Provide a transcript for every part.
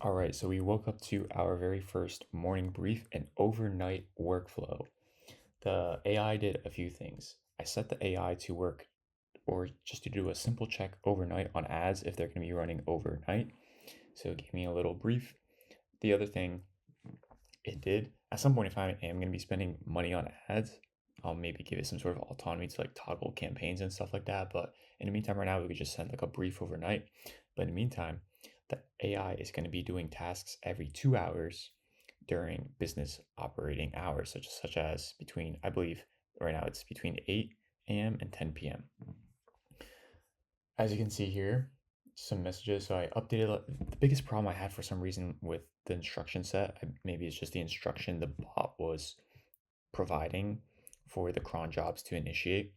All right, so we woke up to our very first morning brief and overnight workflow. The AI did a few things. I set the AI to work or just to do a simple check overnight on ads if they're going to be running overnight. So it gave me a little brief. The other thing it did, at some point, if I am going to be spending money on ads, I'll maybe give it some sort of autonomy to like toggle campaigns and stuff like that. But in the meantime, right now, we could just send like a brief overnight. But in the meantime, the AI is going to be doing tasks every 2 hours during business operating hours, such as between, I believe right now it's between 8 a.m. and 10 p.m. As you can see here, some messages. So I updated the biggest problem I had for some reason with the instruction set. Maybe it's just the instruction the bot was providing for the cron jobs to initiate,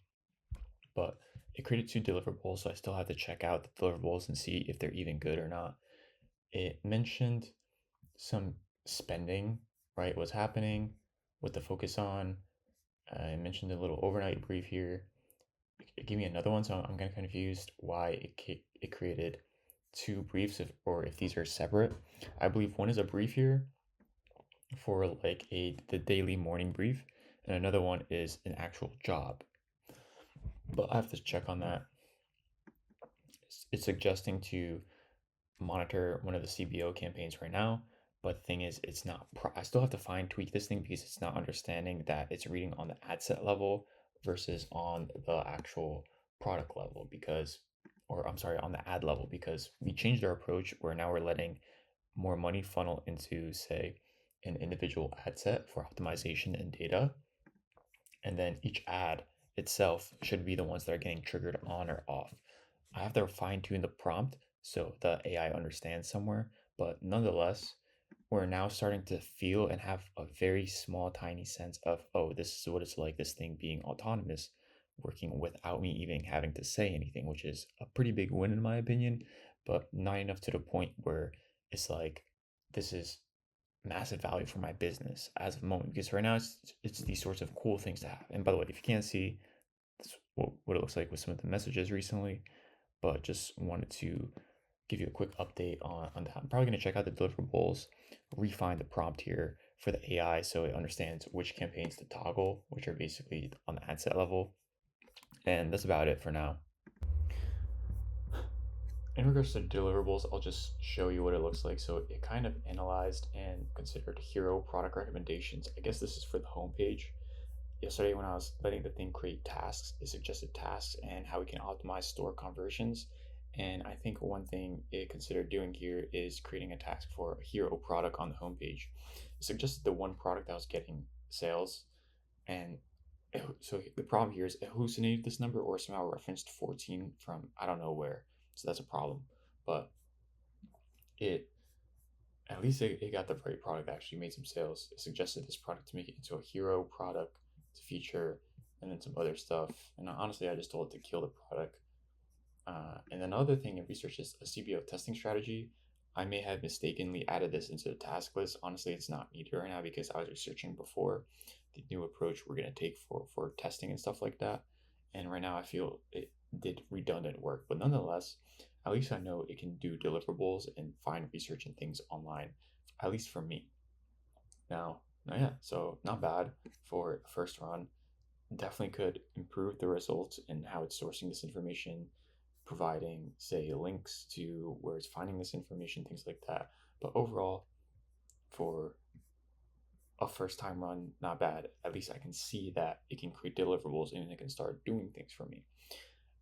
but it created two deliverables. So I still have to check out the deliverables and see if they're even good or not. It mentioned some spending, right? What's happening, what to focus on. I mentioned a little overnight brief here. It gave me another one, so I'm kind of confused why it created two briefs, or if these are separate. I believe one is a brief here for like the daily morning brief, and another one is an actual job. But I have to check on that. It's suggesting to monitor one of the CBO campaigns right now. But the thing is, it's not. I still have to fine tweak this thing because it's not understanding that it's reading on the ad set level versus on the actual product level. Or I'm sorry, on the ad level, because we changed our approach where now we're letting more money funnel into, say, an individual ad set for optimization and data. And then each ad itself should be the ones that are getting triggered on or off. I have to fine tune the prompt so the AI understands somewhere, but nonetheless, we're now starting to feel and have a very small, tiny sense of, oh, this is what it's like, this thing being autonomous, working without me even having to say anything, which is a pretty big win in my opinion, but not enough to the point where it's like, this is massive value for my business as of the moment, because right now it's these sorts of cool things to have. And by the way, if you can't see what it looks like with some of the messages recently, but just wanted to give you a quick update on that. I'm probably going to check out the deliverables, refine the prompt here for the AI so it understands which campaigns to toggle, which are basically on the ad set level. And that's about it for now. In regards to deliverables, I'll just show you what it looks like. So it kind of analyzed and considered hero product recommendations. I guess this is for the homepage. Yesterday, when I was letting the thing create tasks, it suggested tasks and how we can optimize store conversions. And I think one thing it considered doing here is creating a task for a hero product on the homepage. It suggested the one product that was getting sales, and so the problem here is it hallucinated this number or somehow referenced 14 from I don't know where. So that's a problem. But it at least it got the right product that actually made some sales. It suggested this product to make it into a hero product to feature, and then some other stuff. And honestly, I just told it to kill the product. And another thing in research is a CBO testing strategy. I may have mistakenly added this into the task list. Honestly, it's not needed right now because I was researching before the new approach we're going to take for testing and stuff like that. And right now, I feel it did redundant work. But nonetheless, at least I know it can do deliverables and find research and things online, at least for me. Now, yeah, so not bad for first run. Definitely could improve the results in how it's sourcing this information, providing, say, links to where it's finding this information, things like that. But overall, for a first time run, not bad. At least I can see that it can create deliverables and it can start doing things for me.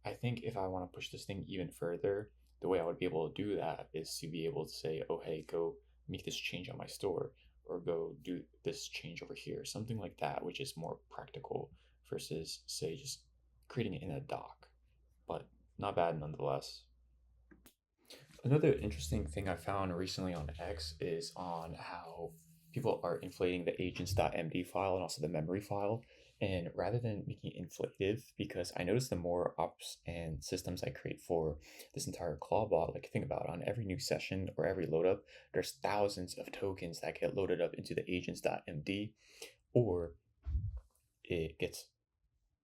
I think if I want to push this thing even further, the way I would be able to do that is to be able to say, oh, hey, go make this change on my store, or go do this change over here, something like that, which is more practical versus, say, just creating it in a doc. But not bad nonetheless. Another interesting thing I found recently on X is on how people are inflating the agents.md file and also the memory file. And rather than making it inflative, because I noticed the more ops and systems I create for this entire claw bot, like think about it, on every new session or every load up, there's thousands of tokens that get loaded up into the agents.md, or it gets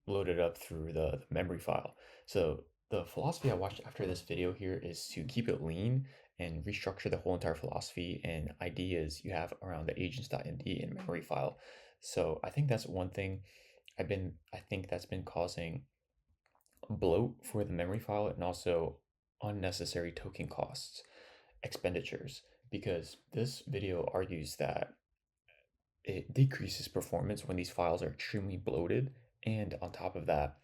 loaded up through the memory file. So the philosophy I watched after this video here is to keep it lean and restructure the whole entire philosophy and ideas you have around the agents.md and memory file. So I think that's one thing I think that's been causing bloat for the memory file and also unnecessary token costs, expenditures, because this video argues that it decreases performance when these files are extremely bloated. And on top of that,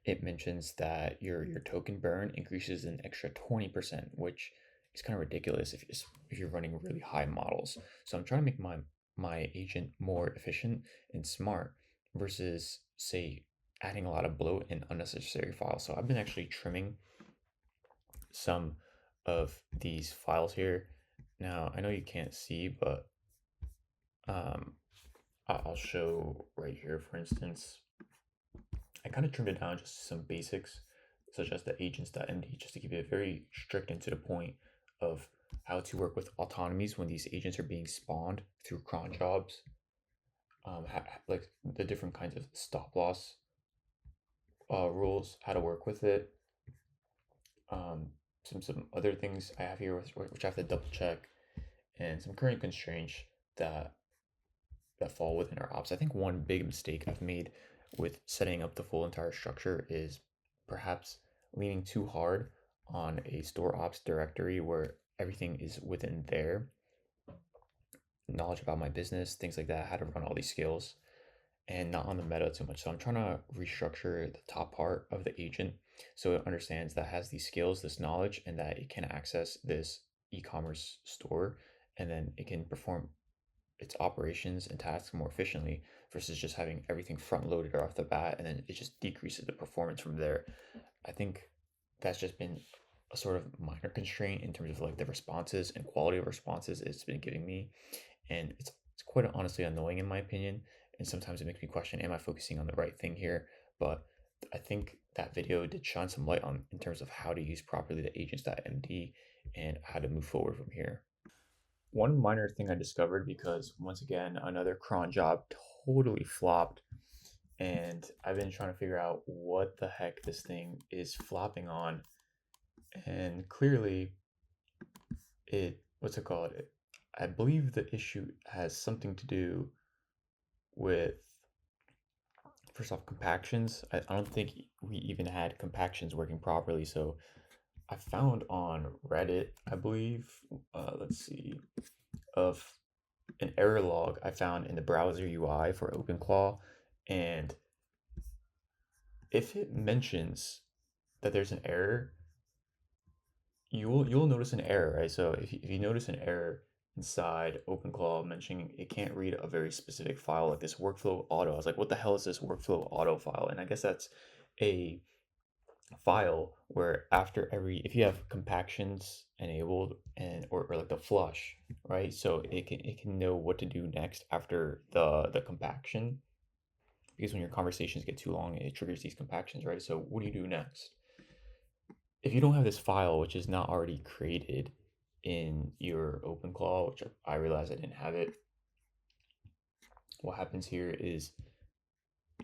it mentions that your token burn increases an extra 20%, which is kind of ridiculous if you're running really high models. So I'm trying to make my agent more efficient and smart versus say adding a lot of bloat and unnecessary files. So I've been actually trimming some of these files here. Now I know you can't see, but um, I'll show right here, for instance. I kind of trimmed it down just to some basics, such as the agents.md, just to keep it very strict and to the point of how to work with autonomies when these agents are being spawned through cron jobs, like the different kinds of stop loss rules, how to work with it. Some other things I have here, which I have to double check, and some current constraints that that fall within our ops. I think one big mistake I've made with setting up the full entire structure is perhaps leaning too hard on a store ops directory where everything is within there, knowledge about my business, things like that, how to run all these skills, and not on the meta too much. So I'm trying to restructure the top part of the agent so it understands that it has these skills, this knowledge, and that it can access this e-commerce store, and then it can perform its operations and tasks more efficiently versus just having everything front loaded right off the bat, and then it just decreases the performance from there. I think that's just been a sort of minor constraint in terms of like the responses and quality of responses it's been giving me, and it's quite honestly annoying in my opinion. And sometimes it makes me question, am I focusing on the right thing here? But I think that video did shine some light on in terms of how to use properly the agents.md and how to move forward from here. One minor thing I discovered, because once again, another cron job totally flopped, and I've been trying to figure out what the heck this thing is flopping on. And clearly, what's it called? I believe the issue has something to do with, first off, compactions. I don't think we even had compactions working properly. So I found on Reddit, I believe, let's see, of an error log I found in the browser UI for OpenClaw, and if it mentions that there's an error, you'll notice an error, right? So if you notice an error inside OpenClaw mentioning it can't read a very specific file like this workflow auto, I was like, what the hell is this workflow auto file? And I guess that's a file where after every, if you have compactions enabled and or like the flush, right, so it can know what to do next after the compaction, because when your conversations get too long it triggers these compactions, right? So what do you do next if you don't have this file which is not already created in your OpenClaw, which I realized I didn't have it? What happens here is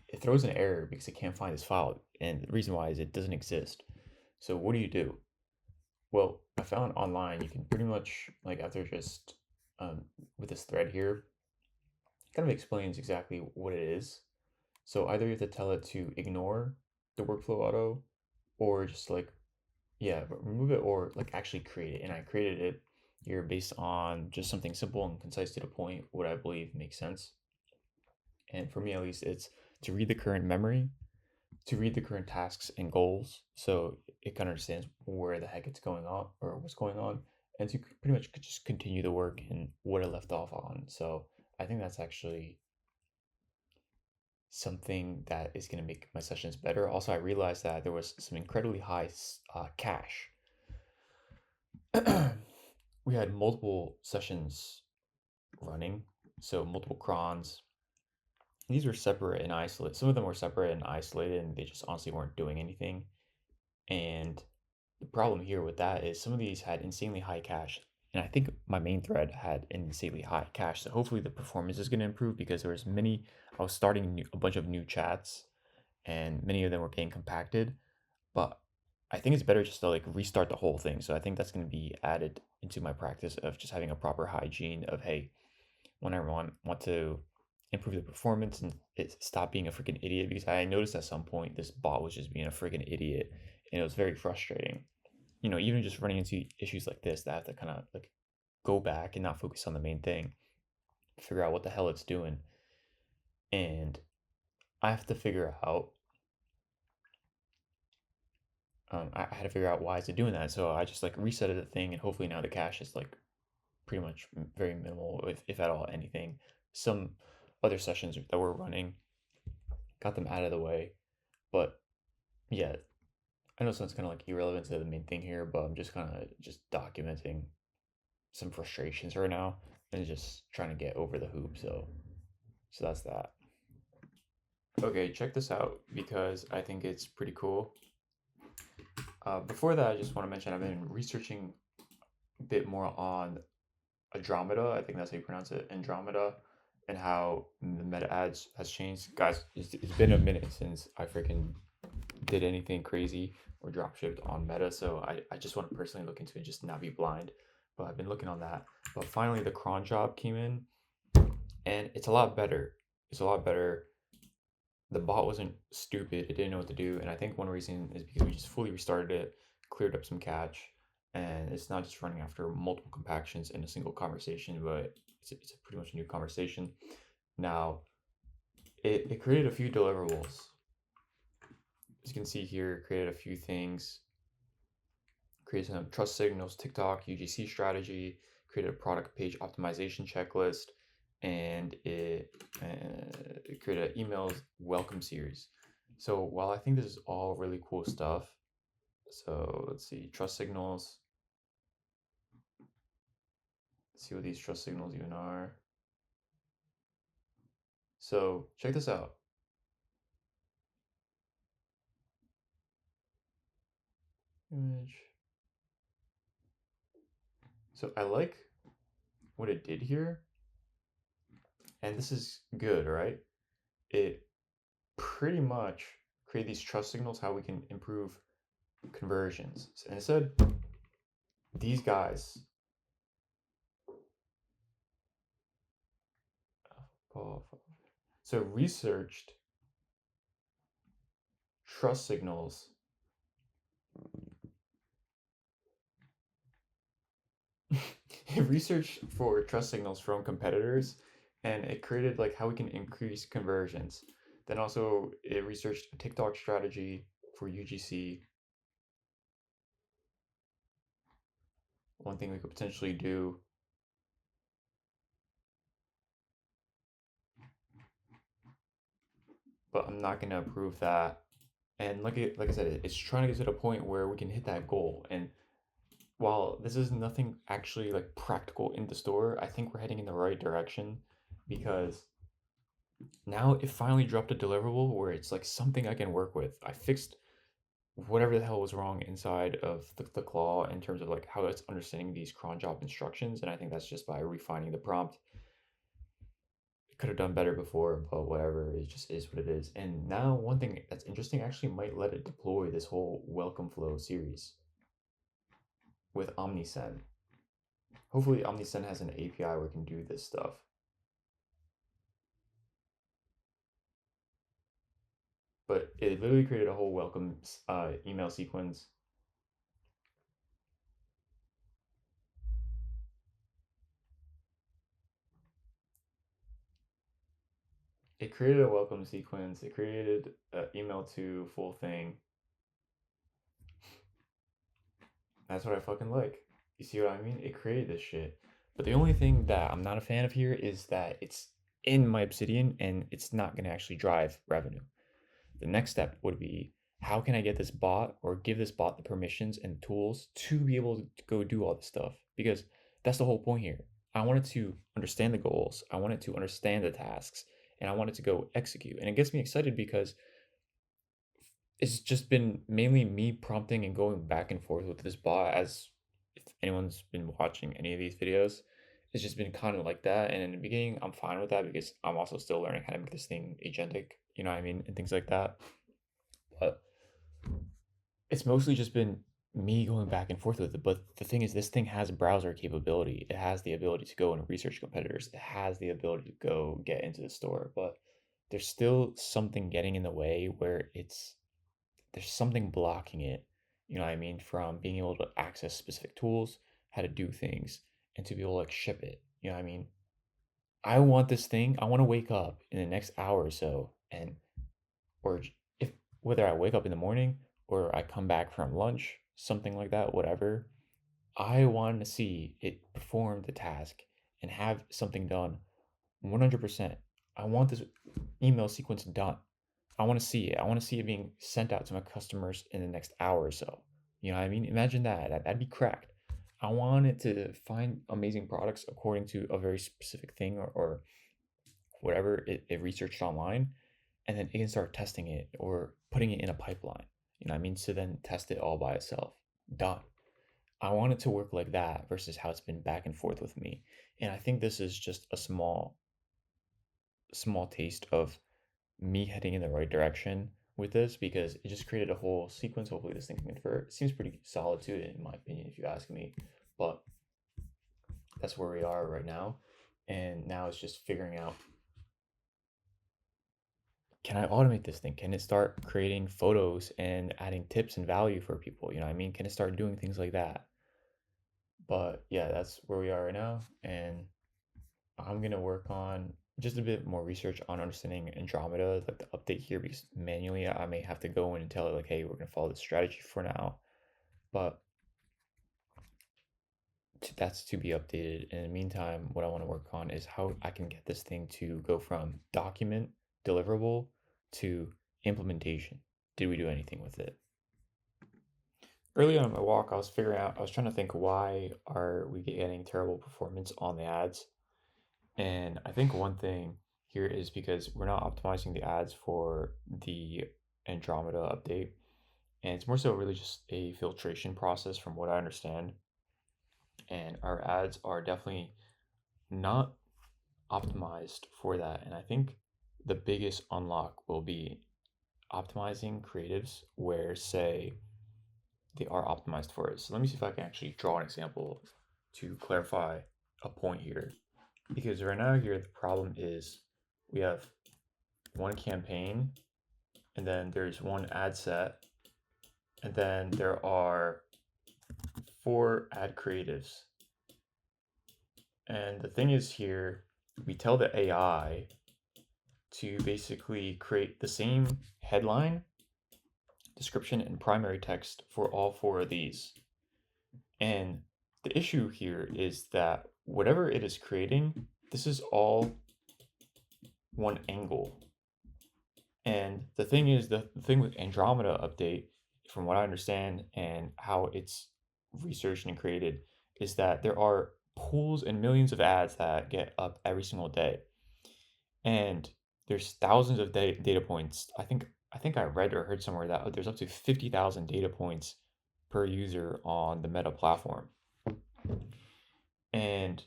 it throws an error because it can't find this file, and the reason why is it doesn't exist. So what do? Well, I found online you can pretty much, like, after just with this thread here, it kind of explains exactly what it is. So either you have to tell it to ignore the workflow auto, or just like, yeah, but remove it, or like actually create it. And I created it here based on just something simple and concise to the point, what I believe makes sense. And for me at least, it's to read the current memory, to read the current tasks and goals, so it kind of understands where the heck it's going on or what's going on, and to pretty much just continue the work and what it left off on. So I think that's actually something that is going to make my sessions better. Also, I realized that there was some incredibly high cache. We had multiple sessions running, so multiple crons. These were separate and isolated. Some of them were separate and isolated, and they just honestly weren't doing anything. And the problem here with that is some of these had insanely high cache. And I think my main thread had an insanely high cache. So hopefully the performance is going to improve, because there was many, I was starting a bunch of new chats and many of them were getting compacted. But I think it's better just to like restart the whole thing. So I think that's going to be added into my practice of just having a proper hygiene of, hey, when I want to improve the performance and stop being a freaking idiot, because I noticed at some point this bot was just being a freaking idiot and it was very frustrating. Even just running into issues like this that I have to kind of like go back and not focus on the main thing, figure out what the hell it's doing. And I have to figure out, I had to figure out why is it doing that. So I just like resetted the thing and hopefully now the cache is like pretty much very minimal, if at all anything. Some other sessions that were running got them out of the way. But yeah, I know sounds kind of like irrelevant to the main thing here, but I'm just kind of just documenting some frustrations right now and just trying to get over the hoop. So that's that. Okay, check this out because I think it's pretty cool. Before that, I just want to mention I've been researching a bit more on Andromeda. I think that's how you pronounce it, Andromeda, and how the meta ads has changed. Guys, it's been a minute since I freaking did anything crazy or drop shipped on Meta, so I just want to personally look into it, just not be blind. But I've been looking on that. But finally, the cron job came in, and it's a lot better. It's a lot better. The bot wasn't stupid; it didn't know what to do, and I think one reason is because we just fully restarted it, cleared up some cache, and it's not just running after multiple compactions in a single conversation, but it's a pretty much a new conversation. Now, it created a few deliverables. As you can see here, created a few things, created some trust signals, TikTok, UGC strategy, created a product page optimization checklist, and it created an emails welcome series. So while I think this is all really cool stuff, so let's see, trust signals. Let's see what these trust signals even are. So check this out. Image. So I like what it did here, and this is good, right? It pretty much create these trust signals how we can improve conversions. And it said these guys, so researched trust signals. It researched for trust signals from competitors and it created like how we can increase conversions. Then also it researched a TikTok strategy for UGC. One thing we could potentially do, but I'm not gonna approve that. And like I said, it's trying to get to the point where we can hit that goal. And while this is nothing actually like practical in the store, I think we're heading in the right direction because now it finally dropped a deliverable where it's like something I can work with. I fixed whatever the hell was wrong inside of the claw in terms of like how it's understanding these cron job instructions, and I think that's just by refining the prompt. It could have done better before, but whatever, it just is what it is. And now one thing that's interesting actually might let it deploy this whole welcome flow series with OmniSend. Hopefully OmniSend has an API where it can do this stuff. But it literally created a whole welcome email sequence. It created a welcome sequence. It created an email to full thing. That's what I fucking like. You see what I mean? It created this shit. But the only thing that I'm not a fan of here is that it's in my Obsidian and it's not going to actually drive revenue. The next step would be how can I get this bot or give this bot the permissions and tools to be able to go do all this stuff? Because that's the whole point here. I wanted to understand the goals, I wanted to understand the tasks, and I wanted to go execute. And it gets me excited because it's just been mainly me prompting and going back and forth with this bot. As if anyone's been watching any of these videos, it's just been kind of like that. And in the beginning, I'm fine with that because I'm also still learning how to make this thing agentic, you know what I mean, and things like that. But It's mostly just been me going back and forth with it. But the thing is, this thing has browser capability. It has the ability to go and research competitors. It has the ability to go get into the store. But there's still something getting in the way where there's something blocking it. You know what I mean? From being able to access specific tools, how to do things, and to be able to like ship it. You know what I mean? I want this thing. I want to wake up in the next hour or so, and or if whether I wake up in the morning or I come back from lunch, something like that, whatever. I want to see it perform the task and have something done 100%. I want this email sequence done. I want to see it. I want to see it being sent out to my customers in the next hour or so. You know what I mean? Imagine that. That'd be cracked. I want it to find amazing products according to a very specific thing or whatever it researched online, and then it can start testing it or putting it in a pipeline. You know what I mean? So then test it all by itself. Done. I want it to work like that versus how it's been back and forth with me. And I think this is just a small taste of me heading in the right direction with this because it just created a whole sequence. Hopefully this thing can convert. It seems pretty solid to it in my opinion, if you ask me. But that's where we are right now. And now it's just figuring out, can I automate this thing? Can it start creating photos and adding tips and value for people? You know what I mean? Can it start doing things like that? But yeah, that's where we are right now. And I'm gonna work on just a bit more research on understanding Andromeda, like the update here, because manually I may have to go in and tell it like, hey, we're gonna follow this strategy for now. But that's to be updated. In the meantime, what I want to work on is how I can get this thing to go from document deliverable to implementation. Did we do anything with it? Early on in my walk, I was trying to think, why are we getting terrible performance on the ads? And I think one thing here is because we're not optimizing the ads for the Andromeda update. And it's more so really just a filtration process from what I understand. And our ads are definitely not optimized for that. And I think the biggest unlock will be optimizing creatives where, say, they are optimized for it. So let me see if I can actually draw an example to clarify a point here. Because right now here, the problem is we have one campaign, and then there's one ad set, and then there are 4 ad creatives. And the thing is here, we tell the AI to basically create the same headline, description, and primary text for all 4 of these. And the issue here is that whatever it is creating, this is all one angle. And the thing is, the thing with Andromeda update, from what I understand and how it's researched and created, is that there are pools and millions of ads that get up every single day. And there's thousands of data points. I think I read or heard somewhere that there's up to 50,000 data points per user on the Meta platform. And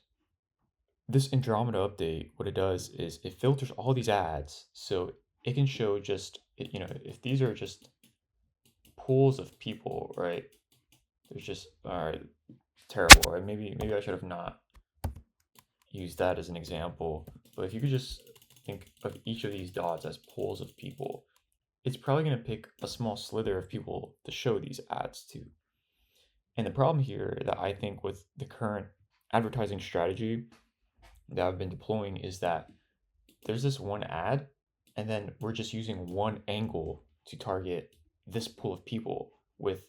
this Andromeda update, what it does is it filters all these ads so it can show just, if these are just pools of people, right? There's just, all right, terrible, right? Maybe I should have not used that as an example. But if you could just think of each of these dots as pools of people, it's probably going to pick a small slither of people to show these ads to. And the problem here that I think with the current advertising strategy that I've been deploying is that there's this one ad, and then we're just using one angle to target this pool of people with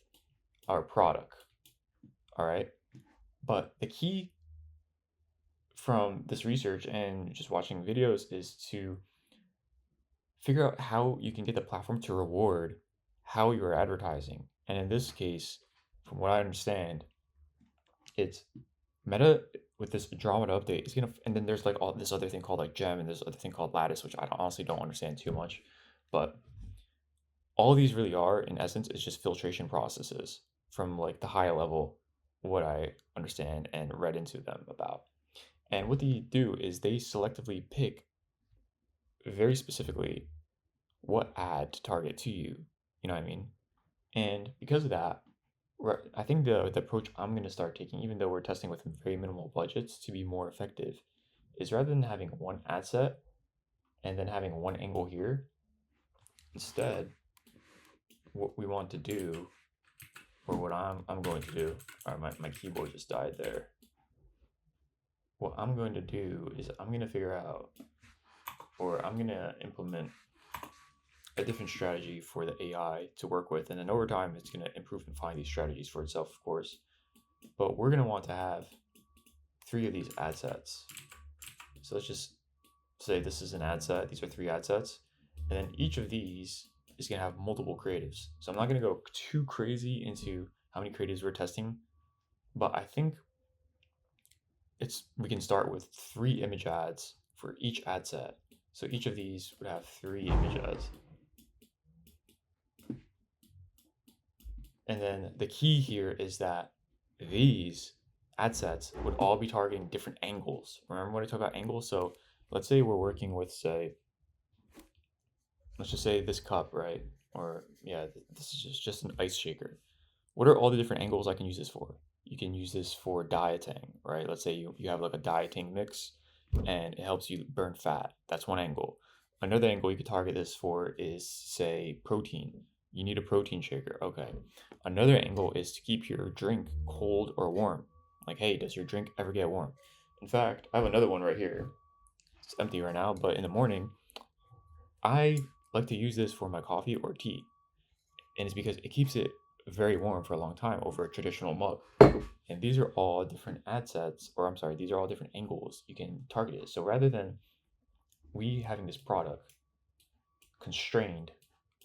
our product. All right. But the key from this research and just watching videos is to figure out how you can get the platform to reward how you're advertising. And in this case, from what I understand, it's Meta with this Andromeda update is gonna, and then there's like all this other thing called like Gem, and this other thing called Lattice, which I honestly don't understand too much. But all these really are, in essence, is just filtration processes from like the high level, what I understand and read into them about. And what they do is they selectively pick very specifically what ad to target to you. You know what I mean? And because of that, I think the approach I'm going to start taking, even though we're testing with very minimal budgets to be more effective, is rather than having one ad set and then having one angle here, instead, what we want to do, or what I'm going to do, all right, my keyboard just died there. What I'm going to do is I'm going to figure out, or I'm going to implement a different strategy for the AI to work with. And then over time, it's going to improve and find these strategies for itself, of course. But we're going to want to have 3 of these ad sets. So let's just say this is an ad set. These are 3 ad sets. And then each of these is going to have multiple creatives. So I'm not going to go too crazy into how many creatives we're testing, but I think we can start with 3 image ads for each ad set. So each of these would have 3 image ads. And then the key here is that these ad sets would all be targeting different angles. Remember when I talk about angles? So let's say we're working with, say, let's just say this cup, right? Or yeah, this is just an ice shaker. What are all the different angles I can use this for? You can use this for dieting, right? Let's say you have like a dieting mix and it helps you burn fat. That's one angle. Another angle you could target this for is, say, protein. You need a protein shaker. Okay. Another angle is to keep your drink cold or warm. Like, hey, does your drink ever get warm? In fact, I have another one right here. It's empty right now, but in the morning, I like to use this for my coffee or tea. And it's because it keeps it very warm for a long time over a traditional mug. And these are all different ad sets, or I'm sorry, these are all different angles you can target it. So rather than we having this product constrained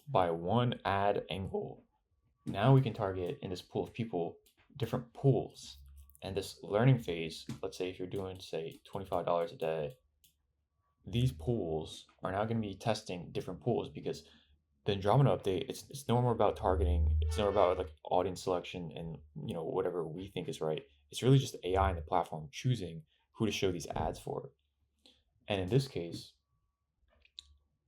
by one ad angle, now we can target in this pool of people different pools. And this learning phase, let's say if you're doing, say, $25 a day, these pools are now going to be testing different pools because the Andromeda update, it's no more about targeting, it's no more about like audience selection and whatever we think is right. It's really just the AI and the platform choosing who to show these ads for. And in this case,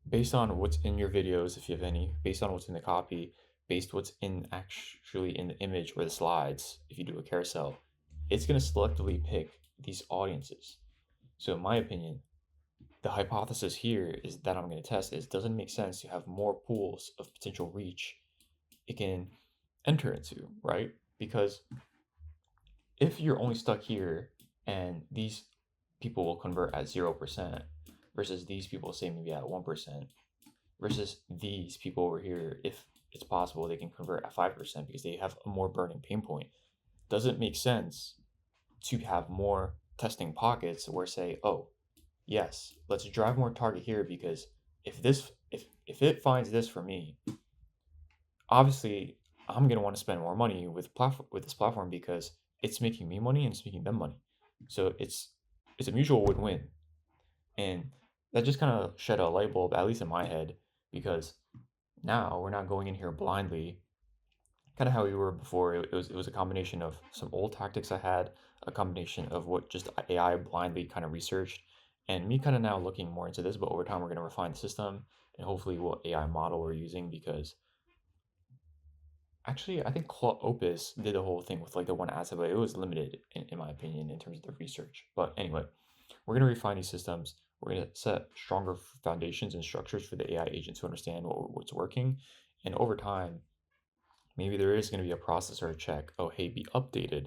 based on what's in your videos, if you have any, based on what's in the copy, based what's in actually in the image or the slides, if you do a carousel, it's going to selectively pick these audiences. So in my opinion, the hypothesis here is that I'm going to test is, doesn't make sense to have more pools of potential reach it can enter into, right? Because if you're only stuck here and these people will convert at 0% versus these people say maybe at 1% versus these people over here, if it's possible they can convert at 5% because they have a more burning pain point, doesn't make sense to have more testing pockets where say, oh, yes, let's drive more target here because if it finds this for me, obviously I'm gonna want to spend more money with this platform because it's making me money and it's making them money. So it's a mutual win-win. And that just kind of shed a light bulb, at least in my head, because now we're not going in here blindly, kind of how we were before. It was a combination of some old tactics I had, a combination of what just AI blindly kind of researched, and me kind of now looking more into this. But over time, we're going to refine the system and hopefully what AI model we're using because actually I think Opus did the whole thing with like the one asset, but it was limited in my opinion in terms of the research. But anyway, we're going to refine these systems. We're going to set stronger foundations and structures for the AI agent to understand what's working. And over time, maybe there is going to be a process or a check. Oh, hey, be updated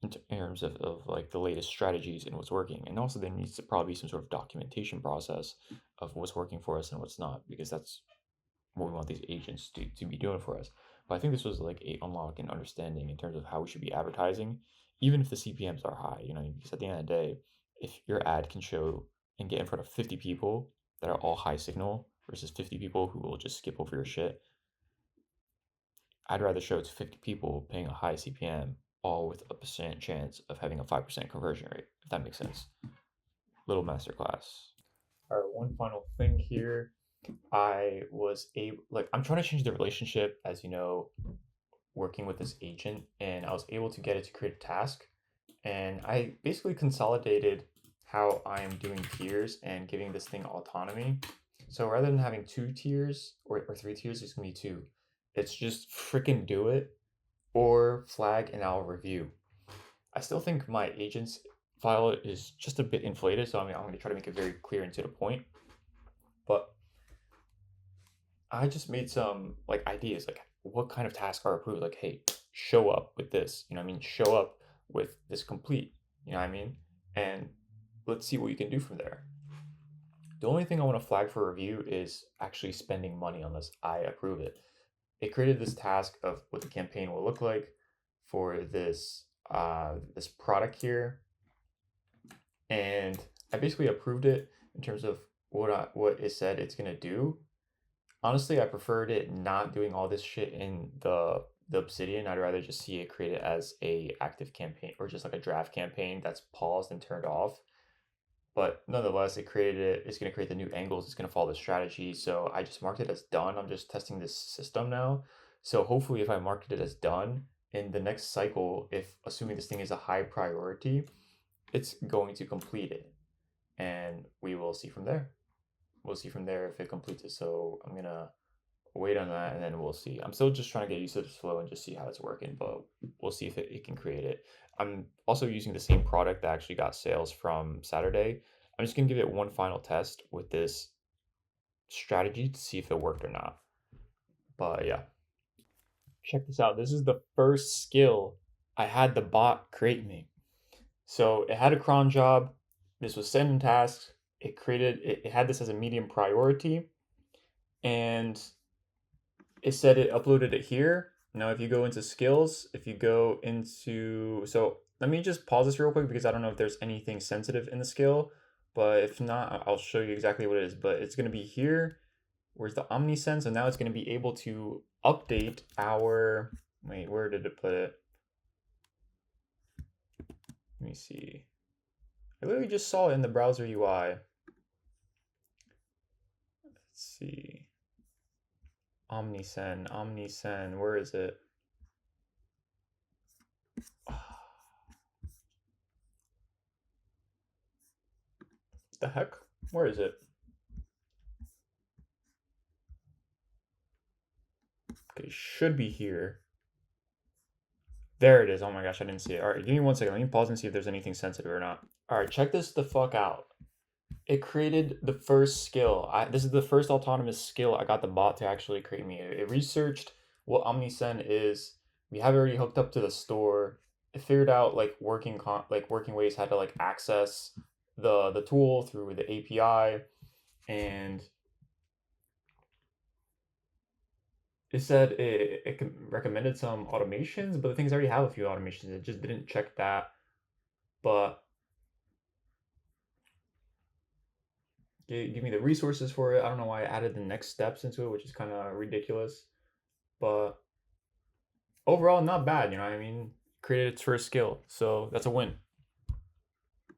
in terms of like the latest strategies and what's working. And also there needs to probably be some sort of documentation process of what's working for us and what's not, because that's what we want these agents to be doing for us. But I think this was like a unlock and understanding in terms of how we should be advertising, even if the CPMs are high, because at the end of the day, if your ad can show and get in front of 50 people that are all high signal versus 50 people who will just skip over your shit, I'd rather show it to 50 people paying a high CPM, all with a percent chance of having a 5% conversion rate, if that makes sense. Little masterclass. All right, one final thing here. I was I'm trying to change the relationship, as you know, working with this agent, and I was able to get it to create a task. And I basically consolidated how I'm doing tiers and giving this thing autonomy. So rather than having 2 tiers or 3 tiers, there's gonna be 2. It's just freaking do it or flag and I'll review. I still think my agent's file is just a bit inflated, so I'm going to try to make it very clear and to the point. But I just made some like ideas, like what kind of tasks are approved. Like, hey, show up with this. You know what I mean? Show up with this complete. You know what I mean? And let's see what you can do from there. The only thing I want to flag for review is actually spending money unless I approve it. It created this task of what the campaign will look like for this product here, and I basically approved it in terms of what it said it's gonna do. Honestly, I preferred it not doing all this shit in the Obsidian. I'd rather just see it created as a active campaign or just like a draft campaign that's paused and turned off. But nonetheless, it created it. It's going to create the new angles. It's going to follow the strategy. So I just marked it as done. I'm just testing this system now. So hopefully, if I marked it as done in the next cycle, if assuming this thing is a high priority, it's going to complete it, and we will see from there. We'll see from there if it completes it. So I'm gonna wait on that and then we'll see. I'm still just trying to get used to this flow and just see how it's working, but we'll see if it can create it. I'm also using the same product that actually got sales from Saturday. I'm just gonna give it one final test with this strategy to see if it worked or not. But yeah, check this out. This is the first skill I had the bot create me. So it had a cron job. This was sending tasks. It had this as a medium priority, and it said it uploaded it here. Now, if you go into skills, if you go into, so let me just pause this real quick because I don't know if there's anything sensitive in the skill, but if not, I'll show you exactly what it is. But it's going to be here. Where's the OmniSense? And now it's going to be able to update our, wait, where did it put it? Let me see. I literally just saw it in the browser UI. Let's see. OmniSen, where is it? The heck? Where is it? Okay, should be here. There it is. Oh my gosh, I didn't see it. All right, give me 1 second. Let me pause and see if there's anything sensitive or not. All right, check this the fuck out. It created the first skill. This is the first autonomous skill I got the bot to actually create me. It researched what OmniSend is. We have it already hooked up to the store. It figured out like working ways how to like access the tool through the API, and it said it recommended some automations, but the things already have a few automations. It just didn't check that. But give me the resources for it. I don't know why I added the next steps into it, which is kind of ridiculous. But overall, not bad. You know what I mean? Created its first skill, so that's a win.